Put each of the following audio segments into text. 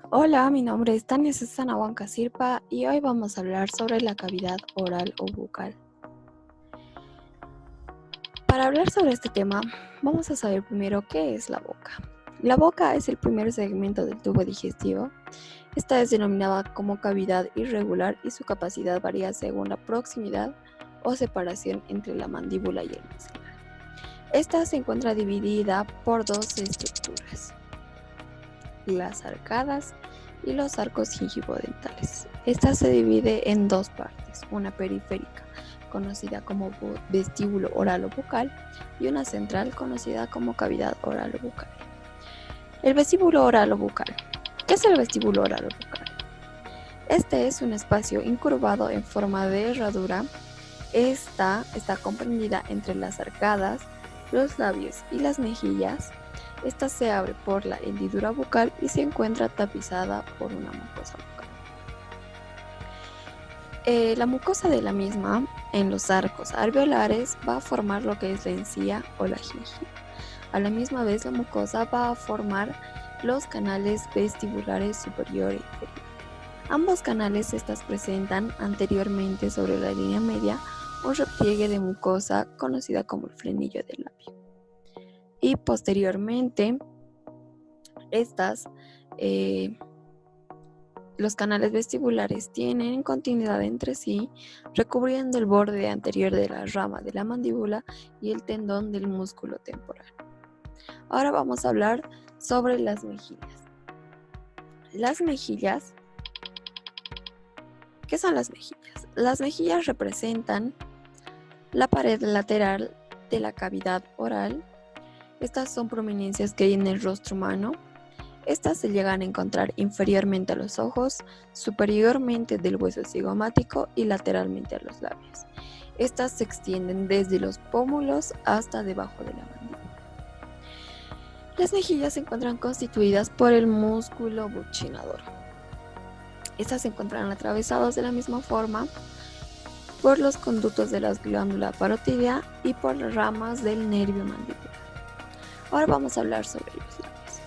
Hola, mi nombre es Tania Susana Huanca Sirpa y hoy vamos a hablar sobre la cavidad oral o bucal. Para hablar sobre este tema, vamos a saber primero qué es la boca. La boca es el primer segmento del tubo digestivo. Esta es denominada como cavidad irregular y su capacidad varía según la proximidad o separación entre la mandíbula y el maxilar. Esta se encuentra dividida por dos estructuras: las arcadas y los arcos gingivodentales. Esta se divide en dos partes, una periférica, conocida como vestíbulo oral o bucal, y una central, conocida como cavidad oral o bucal. El vestíbulo oral o bucal. ¿Qué es el vestíbulo oral o bucal? Este es un espacio incurvado en forma de herradura. Esta está comprendida entre las arcadas, los labios y las mejillas. Esta se abre por la hendidura bucal y se encuentra tapizada por una mucosa bucal. La mucosa de la misma, en los arcos alveolares, va a formar lo que es la encía o la gingiva. A la misma vez, la mucosa va a formar los canales vestibulares superior e inferior. Ambos canales presentan anteriormente sobre la línea media un repliegue de mucosa conocida como el frenillo del labio. Y posteriormente, los canales vestibulares tienen continuidad entre sí, recubriendo el borde anterior de la rama de la mandíbula y el tendón del músculo temporal. Ahora vamos a hablar sobre las mejillas. Las mejillas, ¿qué son las mejillas? Las mejillas representan la pared lateral de la cavidad oral. Estas son prominencias que hay en el rostro humano. Estas se llegan a encontrar inferiormente a los ojos, superiormente del hueso cigomático y lateralmente a los labios. Estas se extienden desde los pómulos hasta debajo de la mandíbula. Las mejillas se encuentran constituidas por el músculo buccinador. Estas se encuentran atravesadas de la misma forma por los conductos de la glándula parotidia y por las ramas del nervio mandibular. Ahora vamos a hablar sobre los labios.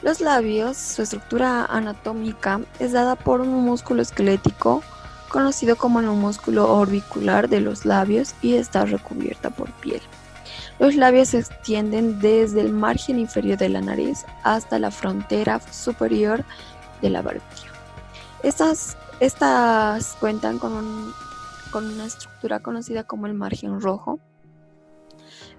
Los labios, su estructura anatómica es dada por un músculo esquelético conocido como el músculo orbicular de los labios y está recubierta por piel. Los labios se extienden desde el margen inferior de la nariz hasta la frontera superior de la barbilla. Estas cuentan con una estructura conocida como el margen rojo.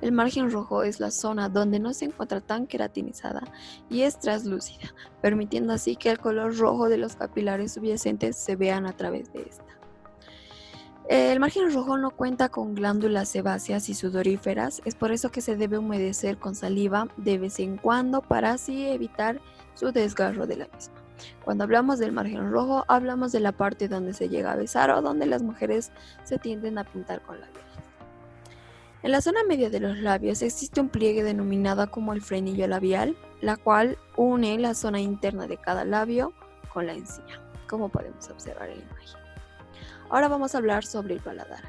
El margen rojo es la zona donde no se encuentra tan queratinizada y es translúcida, permitiendo así que el color rojo de los capilares subyacentes se vean a través de esta. El margen rojo no cuenta con glándulas sebáceas y sudoríferas, es por eso que se debe humedecer con saliva de vez en cuando para así evitar su desgarro de la misma. Cuando hablamos del margen rojo, hablamos de la parte donde se llega a besar o donde las mujeres se tienden a pintar con labial. En la zona media de los labios existe un pliegue denominado como el frenillo labial, la cual une la zona interna de cada labio con la encía, como podemos observar en la imagen. Ahora vamos a hablar sobre el paladar.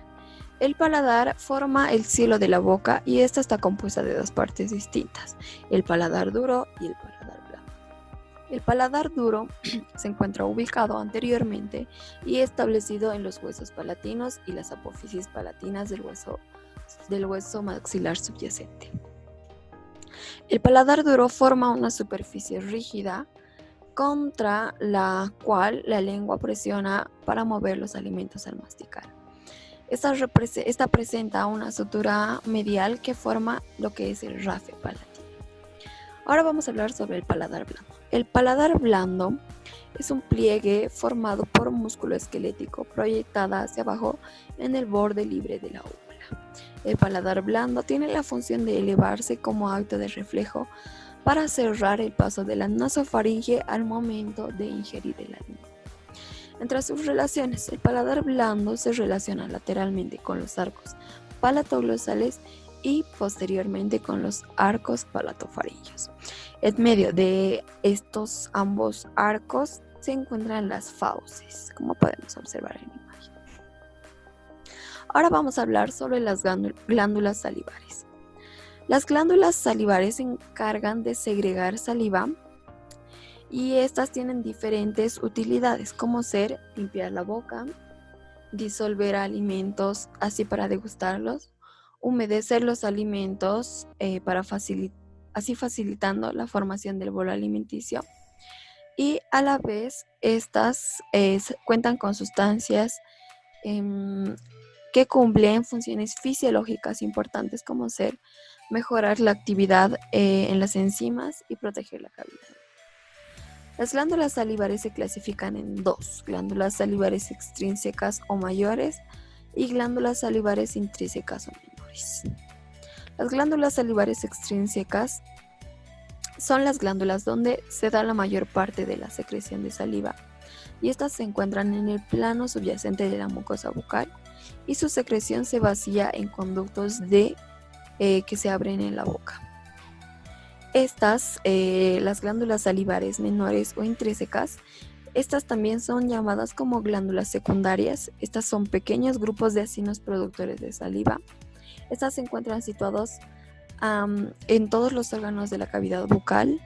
El paladar forma el cielo de la boca y esta está compuesta de dos partes distintas, el paladar duro y el paladar blando. El paladar duro se encuentra ubicado anteriormente y establecido en los huesos palatinos y las apófisis palatinas del hueso maxilar subyacente. El paladar duro forma una superficie rígida contra la cual la lengua presiona para mover los alimentos al masticar. Esta presenta una sutura medial que forma lo que es el rafe palatino. Ahora vamos a hablar sobre el paladar blando. El paladar blando es un pliegue formado por un músculo esquelético proyectada hacia abajo en el borde libre de la óvula. El paladar blando tiene la función de elevarse como acto de reflejo para cerrar el paso de la nasofaringe al momento de ingerir el alimento. Entre sus relaciones, el paladar blando se relaciona lateralmente con los arcos palatoglossales y posteriormente con los arcos palatofaringeos. En medio de estos ambos arcos se encuentran las fauces, como podemos observar en la imagen. Ahora vamos a hablar sobre las glándulas salivares. Las glándulas salivares se encargan de segregar saliva y estas tienen diferentes utilidades, como ser limpiar la boca, disolver alimentos así para degustarlos, humedecer los alimentos así facilitando la formación del bolo alimenticio, y a la vez estas cuentan con sustancias que cumplen funciones fisiológicas importantes, como ser mejorar la actividad en las enzimas y proteger la cavidad. Las glándulas salivares se clasifican en dos: glándulas salivares extrínsecas o mayores y glándulas salivares intrínsecas o menores. Las glándulas salivares extrínsecas son las glándulas donde se da la mayor parte de la secreción de saliva, y estas se encuentran en el plano subyacente de la mucosa bucal, y su secreción se vacía en conductos que se abren en la boca. Las glándulas salivares menores o intrínsecas, estas también son llamadas como glándulas secundarias. Estas son pequeños grupos de acinos productores de saliva. Estas se encuentran situados en todos los órganos de la cavidad bucal,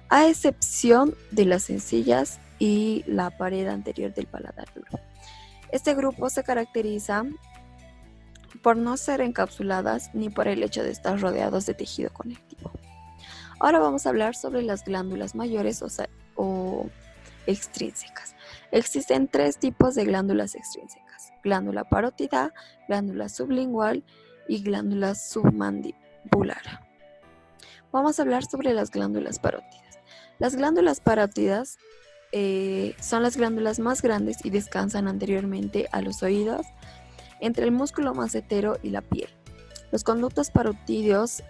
a excepción de las encías y la pared anterior del paladar duro. Este grupo se caracteriza por no ser encapsuladas ni por el hecho de estar rodeados de tejido conectivo. Ahora vamos a hablar sobre las glándulas mayores o extrínsecas. Existen 3 tipos de glándulas extrínsecas: glándula parótida, glándula sublingual y glándula submandibular. Vamos a hablar sobre las glándulas parótidas. Las glándulas parótidas son las glándulas más grandes y descansan anteriormente a los oídos, entre el músculo macetero y la piel. Los conductos parotídeos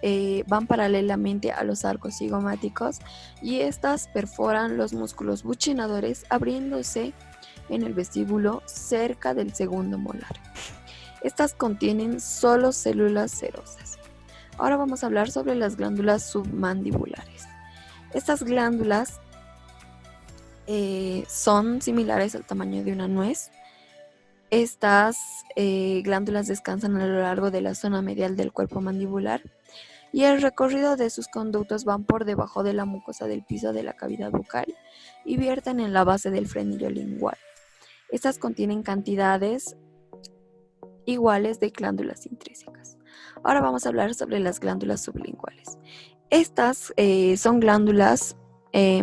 van paralelamente a los arcos cigomáticos, y estas perforan los músculos buccinadores, abriéndose en el vestíbulo cerca del segundo molar. Estas contienen solo células serosas. Ahora vamos a hablar sobre las glándulas submandibulares. Estas glándulas son similares al tamaño de una nuez. Estas glándulas descansan a lo largo de la zona medial del cuerpo mandibular, y el recorrido de sus conductos van por debajo de la mucosa del piso de la cavidad bucal y vierten en la base del frenillo lingual. Estas contienen cantidades iguales de glándulas intrínsecas. Ahora vamos a hablar sobre las glándulas sublinguales. Estas son glándulas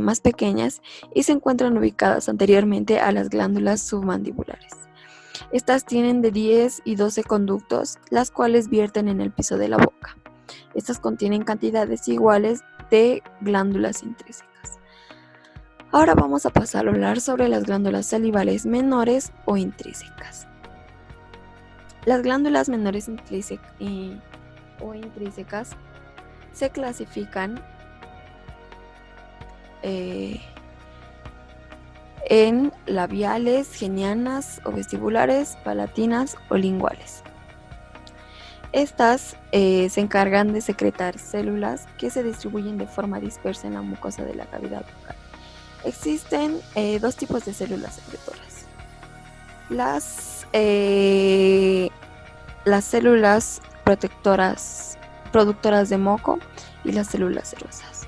más pequeñas y se encuentran ubicadas anteriormente a las glándulas submandibulares. Estas tienen de 10 y 12 conductos, las cuales vierten en el piso de la boca. Estas contienen cantidades iguales de glándulas intrínsecas. Ahora vamos a pasar a hablar sobre las glándulas salivales menores o intrínsecas. Las glándulas menores o intrínsecas se clasifican en labiales, genianas o vestibulares, palatinas o linguales. Estas se encargan de secretar células que se distribuyen de forma dispersa en la mucosa de la cavidad bucal. Existen 2 tipos de células secretoras: las células productoras de moco y las células serosas.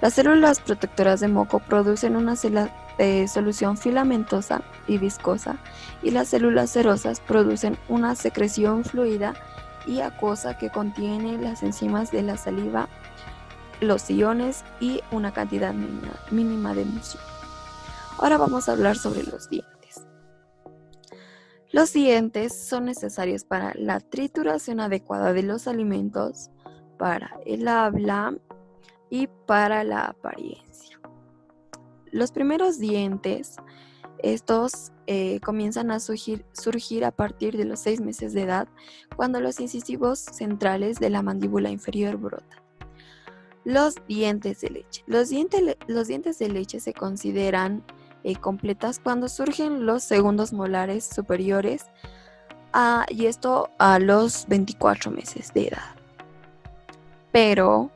Las células protectoras de moco producen una solución filamentosa y viscosa, y las células serosas producen una secreción fluida y acuosa que contiene las enzimas de la saliva, los iones y una cantidad mínima de mucina. Ahora vamos a hablar sobre los dientes. Los dientes son necesarios para la trituración adecuada de los alimentos, para el habla y para la apariencia. Los primeros dientes, estos comienzan a surgir a partir de los 6 meses de edad, cuando los incisivos centrales de la mandíbula inferior brotan. Los dientes de leche. Los dientes de leche se consideran completas cuando surgen los segundos molares superiores, y esto a los 24 meses de edad. Pero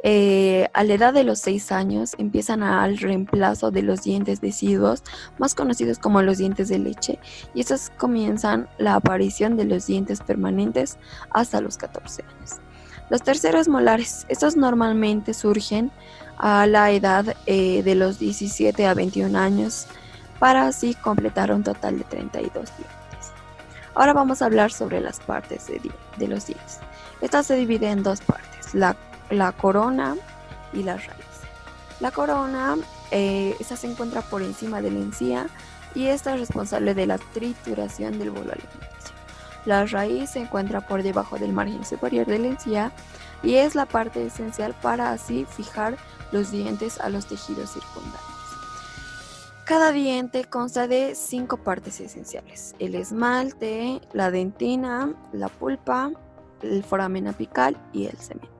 A la edad de los 6 años empiezan al reemplazo de los dientes deciduos, más conocidos como los dientes de leche, y estos comienzan la aparición de los dientes permanentes hasta los 14 años. Los terceros molares, estos normalmente surgen a la edad de los 17 a 21 años, para así completar un total de 32 dientes. Ahora vamos a hablar sobre las partes de los dientes. Esta se divide en dos partes, la corona y la raíz. La corona, esta se encuentra por encima de la encía y esta es responsable de la trituración del bolo alimenticio. La raíz se encuentra por debajo del margen superior de la encía y es la parte esencial para así fijar los dientes a los tejidos circundantes. Cada diente consta de 5 partes esenciales: el esmalte, la dentina, la pulpa, el foramen apical y el cemento.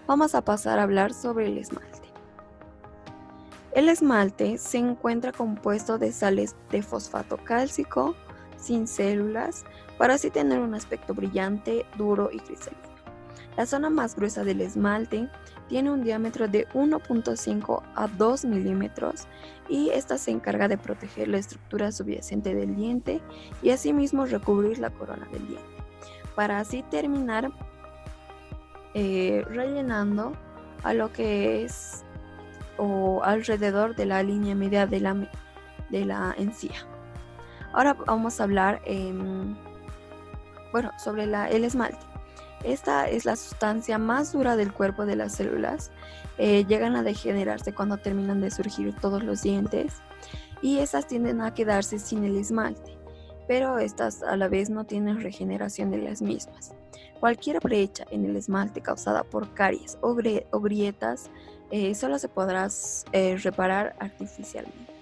Vamos a pasar a hablar sobre el esmalte. El esmalte se encuentra compuesto de sales de fosfato cálcico sin células para así tener un aspecto brillante, duro y cristalino. La zona más gruesa del esmalte tiene un diámetro de 1.5 a 2 milímetros y esta se encarga de proteger la estructura subyacente del diente y asimismo recubrir la corona del diente, para así terminar rellenando a lo que es o alrededor de la línea media de la encía. Ahora vamos a hablar sobre el esmalte. Esta es la sustancia más dura del cuerpo de las células. Llegan a degenerarse cuando terminan de surgir todos los dientes y estas tienden a quedarse sin el esmalte, pero estas a la vez no tienen regeneración de las mismas. Cualquier brecha en el esmalte causada por caries o grietas solo se podrá reparar artificialmente.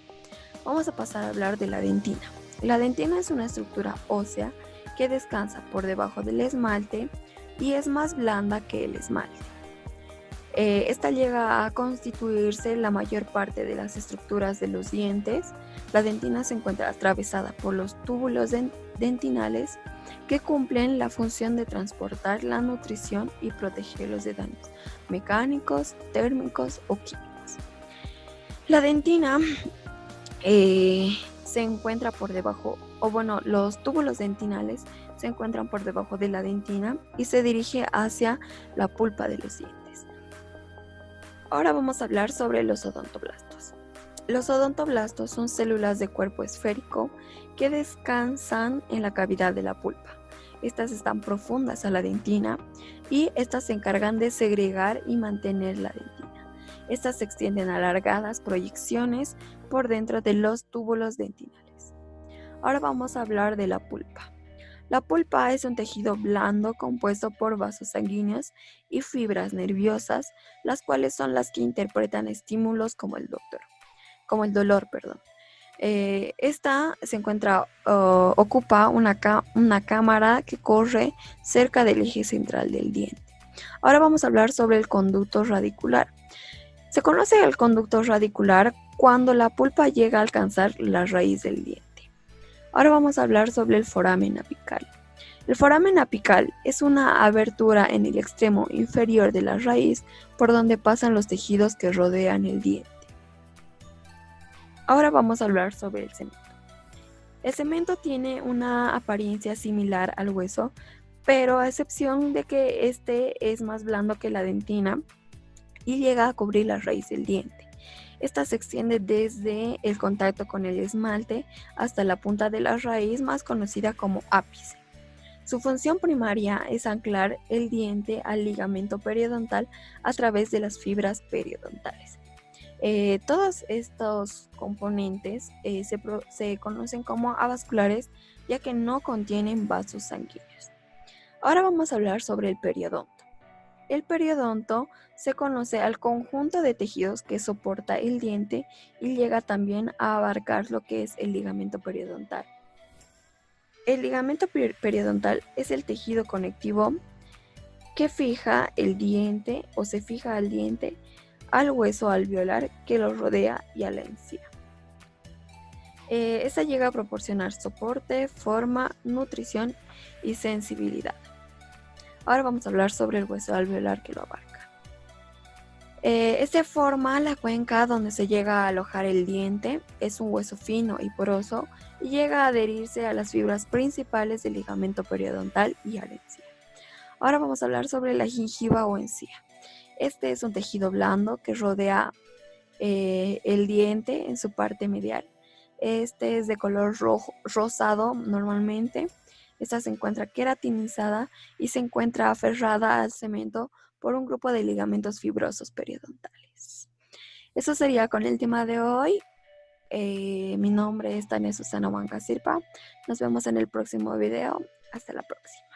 Vamos a pasar a hablar de la dentina. La dentina es una estructura ósea que descansa por debajo del esmalte y es más blanda que el esmalte. Esta llega a constituirse la mayor parte de las estructuras de los dientes. La dentina se encuentra atravesada por los túbulos dentinales que cumplen la función de transportar la nutrición y protegerlos de daños mecánicos, térmicos o químicos. La dentina se encuentra por debajo, los túbulos dentinales se encuentran por debajo de la dentina y se dirige hacia la pulpa de los dientes. Ahora vamos a hablar sobre los odontoblastos. Los odontoblastos son células de cuerpo esférico que descansan en la cavidad de la pulpa. Estas están profundas a la dentina y estas se encargan de segregar y mantener la dentina. Estas se extienden alargadas proyecciones por dentro de los túbulos dentinales. Ahora vamos a hablar de la pulpa. La pulpa es un tejido blando compuesto por vasos sanguíneos y fibras nerviosas, las cuales son las que interpretan estímulos como el dolor. Esta se ocupa una cámara que corre cerca del eje central del diente. Ahora vamos a hablar sobre el conducto radicular. Se conoce el conducto radicular cuando la pulpa llega a alcanzar la raíz del diente. Ahora vamos a hablar sobre el foramen apical. El foramen apical es una abertura en el extremo inferior de la raíz por donde pasan los tejidos que rodean el diente. Ahora vamos a hablar sobre el cemento. El cemento tiene una apariencia similar al hueso, pero a excepción de que este es más blando que la dentina y llega a cubrir la raíz del diente. Esta se extiende desde el contacto con el esmalte hasta la punta de la raíz, más conocida como ápice. Su función primaria es anclar el diente al ligamento periodontal a través de las fibras periodontales. Todos estos componentes se conocen como avasculares, ya que no contienen vasos sanguíneos. Ahora vamos a hablar sobre el periodonto. El periodonto se conoce al conjunto de tejidos que soporta el diente y llega también a abarcar lo que es el ligamento periodontal. El ligamento periodontal es el tejido conectivo que fija el diente o se fija al diente, al hueso alveolar que lo rodea y a la encía. Esta llega a proporcionar soporte, forma, nutrición y sensibilidad. Ahora vamos a hablar sobre el hueso alveolar que lo abarca. Este forma la cuenca donde se llega a alojar el diente. Es un hueso fino y poroso y llega a adherirse a las fibras principales del ligamento periodontal y a la encía. Ahora vamos a hablar sobre la gingiva o encía. Este es un tejido blando que rodea el diente en su parte medial. Este es de color rojo, rosado normalmente. Esta se encuentra queratinizada y se encuentra aferrada al cemento por un grupo de ligamentos fibrosos periodontales. Eso sería con el tema de hoy. Mi nombre es Tania Susana Huanca Sirpa. Nos vemos en el próximo video. Hasta la próxima.